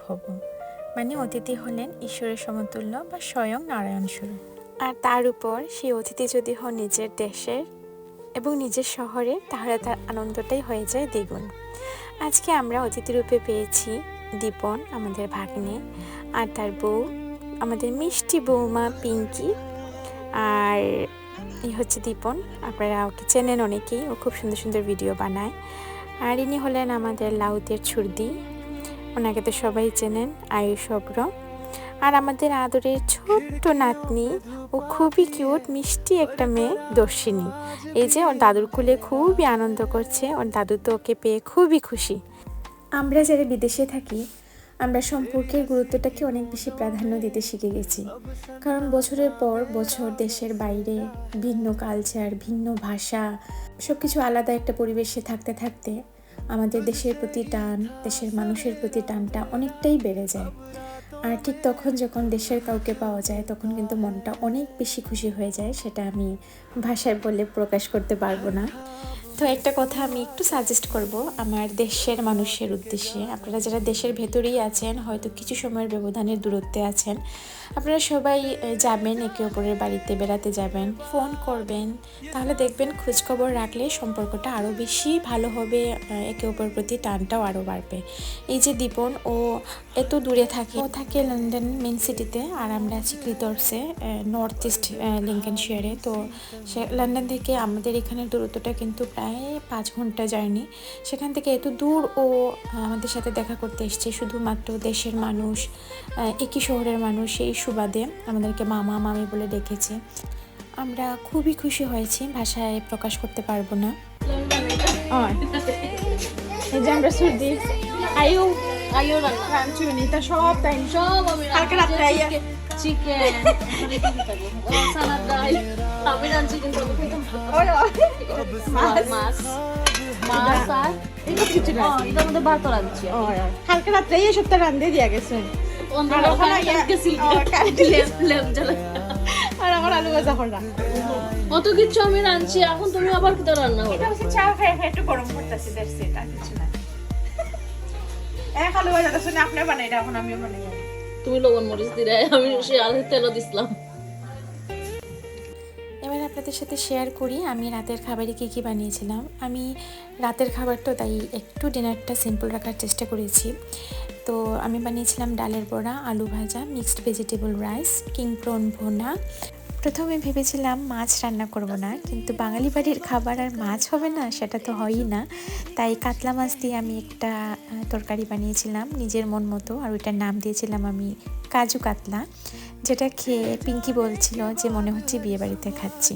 ভব, মানে অতিথি হলেন ঈশ্বরের সমতুল্য বা স্বয়ং নারায়ণ স্বরূপ। আর তার উপর সেই অতিথি যদি হন নিজের দেশের এবং নিজের শহরে, তাহলে তার আনন্দটাই হয়ে যায় দ্বিগুণ। আজকে আমরা অতিথি রূপে পেয়েছি দীপন, আমাদের ভাগ্নে, আর তার বউ, আমাদের মিষ্টি বৌমা পিঙ্কি। আর এই হচ্ছে দীপন, আপনারা ওকে চেনেন অনেকেই, ও খুব সুন্দর সুন্দর ভিডিও বানায়। আর ইনি হলেন আমাদের লাউতের ছুর্দি, ওনাকে তো সবাই চেনেন, আয়ুষ অগ্র। আর আমাদের আদরের ছোট্ট নাতনি, ও খুবই কিউট মিষ্টি একটা মেয়ে, দর্শিনী। এই যে ওর দাদুর কুলে খুবই আনন্দ করছে, ওর দাদু তো ওকে পেয়ে খুবই খুশি। আমরা যারা বিদেশে থাকি, আমরা সম্পর্কের গুরুত্বটাকে অনেক বেশি প্রাধান্য দিতে শিখে গেছি। কারণ বছরের পর বছর দেশের বাইরে ভিন্ন কালচার, ভিন্ন ভাষা, সব কিছু আলাদা একটা পরিবেশে থাকতে থাকতে আমাদের দেশের প্রতি টান, দেশের মানুষের প্রতি টানটা অনেকটাই বেড়ে যায়। আর ঠিক তখন যখন দেশের কাউকে পাওয়া যায়, তখন কিন্তু মনটা অনেক বেশি খুশি হয়ে যায়, সেটা আমি ভাষায় বলে প্রকাশ করতে পারবো না। তো একটা কথা আমি একটু সাজেস্ট করব আমার দেশের মানুষের উদ্দেশ্যে। আপনারা যারা দেশের ভেতরেই আছেন, হয়তো কিছু সময়ের ব্যবধানের দূরত্বে আছেন, আপনারা সবাই যাবেন, একে অপরের বাড়িতে বেড়াতে যাবেন, ফোন করবেন, তাহলে দেখবেন খোঁজখবর রাখলে সম্পর্কটা আরও বেশি ভালো হবে, একে অপরের প্রতি টানটাও আরও বাড়বে। এই যে দীপন, ও এত দূরে থাকে, ও থাকে লন্ডন মেন সিটিতে, আর আমরা আছি ক্লিটর্সে, নর্থ ইস্ট লিঙ্কনশায়ারে। তো সে লন্ডন থেকে আমাদের এখানের দূরত্বটা কিন্তু প্রায় 5 ঘন্টা জার্নি। সেখান থেকে এত দূর ও আমাদের সাথে দেখা করতে এসছে, শুধুমাত্র দেশের মানুষ, একই শহরের মানুষ, এই সুবাদে আমাদেরকে মামা মামি বলে ডেকেছে। আমরা খুবই খুশি হয়েছি, ভাষায় প্রকাশ করতে পারবো না। এই যে আমরা সুদি আয়ু আইও রান্না রাঞ্চুনিটা সব তাই সব আমি কালকে রাত্রে আইয়া চিকেন সালাদ ডাল আমি রাঁধছি কিন্তু মাছ মাছ আর এটার মধ্যে ভাত রাঁধছি কালকে রাত্রে এই সপ্তাহ রান্ধে দিয়া গেছে। আর আমার আলু ভাজা করা কত কিছু আমি রাঁধছি, এখন তুমি আবার কি রান্না করো? এটা হচ্ছে চা খাই একটু গরম করতেছি, দেখছি এটা কিছু না। এক আলু ভাজাটা শুনে আপনি বানাই, এখন আমিও বানাই। তুমি লবণ মরিচ দিলে, আমি সে আলু তেল দিছিলাম। এবার আপনাদের সাথে শেয়ার করি আমি রাতের খাবারে কী কী বানিয়েছিলাম। আমি রাতের খাবারটা তাই একটু ডিনারটা সিম্পল রাখার চেষ্টা করেছি। তো আমি বানিয়েছিলাম ডালের বড়া, আলু ভাজা, mixed vegetable rice, king prawn bhuna. প্রথমে ভেবেছিলাম মাছ রান্না করব না, কিন্তু বাঙালি বাড়ির খাবার আর মাছ হবে না, সেটা তো হয়ই না। তাই কাতলা মাছ দিয়ে আমি একটা তরকারি বানিয়েছিলাম নিজের মন মতো, আর ওইটার নাম দিয়েছিলাম আমি কাজু কাতলা, যেটা খেয়ে পিঙ্কি বলছিল যে মনে হচ্ছে বিয়ে বাড়িতে খাচ্ছি।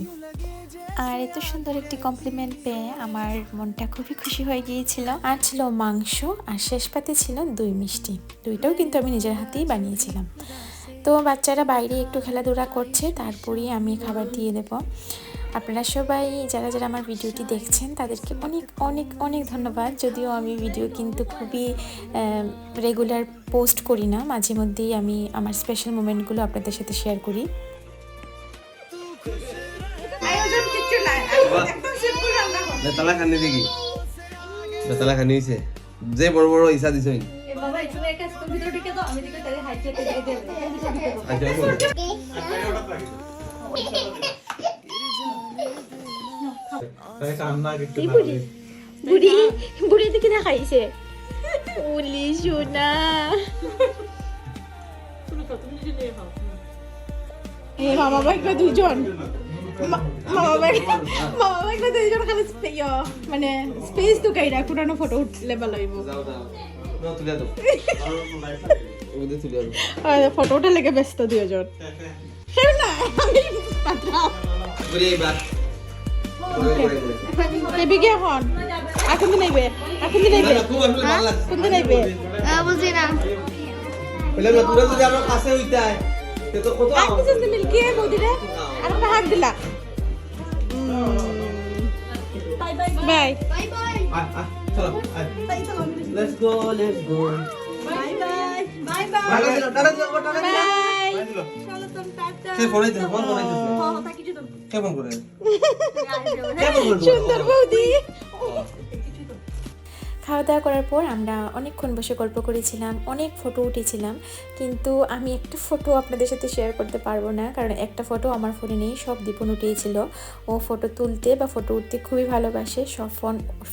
আর এত সুন্দর একটি কমপ্লিমেন্ট পেয়ে আমার মনটা খুবই খুশি হয়ে গিয়েছিল। আর ছিল মাংস, আর শেষ পাতে ছিল দই মিষ্টি। দইটাও কিন্তু আমি নিজের হাতেই বানিয়েছিলাম। তো বাচ্চারা বাইরে একটু খেলাধুলা করছে, তারপরেই আমি খাবার দিয়ে দেব। আপনারা সবাই যারা যারা আমার ভিডিওটি দেখছেন, তাদেরকে অনেক অনেক অনেক ধন্যবাদ। যদিও আমি ভিডিও কিন্তু খুবই রেগুলার পোস্ট করি না, মাঝে মধ্যেই আমি আমার স্পেশাল মোমেন্টগুলো আপনাদের সাথে শেয়ার করি। বেতালা খানি দেখি, বেতালা খানি হইছে যে বড় বড় ইসা দিছ। বাবা এখানে একটা কম্পিউটার টিকে দাও, আমি দিকে তারে হাইট চেক করে দেব। বুড়ি বুড়ি দিকে দেখাইছে ওলি সোনা। এই মামা ভাইকে দুইজন, মামা ভাইকে দুইজন খালি মানে স্পেস তো কাইরা কোন ফটো উঠলে ভালো হইব। ফটোটা লেগে ব্যস্ত দুইজন। এখন নেইবে বুঝি না মিল্কি বৌদিরা আর একটা হাত দিলা। Bye bye bye Let's go. Bye bye bye bye সুন্দর বৌদি। খাওয়া দাওয়া করার পর আমরা অনেকক্ষণ বসে গল্প করেছিলাম, অনেক ফটো উঠেছিলাম, কিন্তু আমি একটা ফটো আপনাদের সাথে শেয়ার করতে পারবো না, কারণ একটা ফটো আমার ফোনে নেই, সব দীপন উঠিয়েছিল। ও ফটো তুলতে বা ফটো উঠতে খুবই ভালোবাসে, সব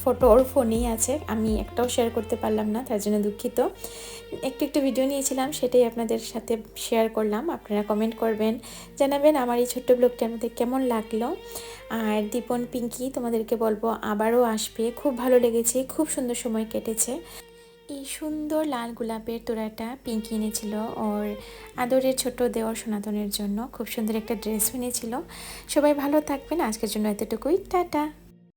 ফটো ওর ফোনেই আছে, আমি একটাও শেয়ার করতে পারলাম না, তার জন্য দুঃখিত। একটু ভিডিও নিয়েছিলাম, সেটাই আপনাদের সাথে শেয়ার করলাম। আপনারা কমেন্ট করবেন, জানাবেন আমার এই ছোট্ট ব্লগটা আমাদের কেমন লাগলো। আর দীপন, পিঙ্কি তোমাদেরকে বলবো আবারও আসবে, খুব ভালো লেগেছে, খুব সুন্দর সময় কেটেছে। এই সুন্দর লাল গোলাপের তোড়াটা পিঙ্কি এনেছিল ওর আদরের ছোট দেওর সনাতনের জন্য, খুব সুন্দর একটা ড্রেস এনেছিল। সবাই ভালো থাকবেন, আজকের জন্য এতটুকুই, টাটা।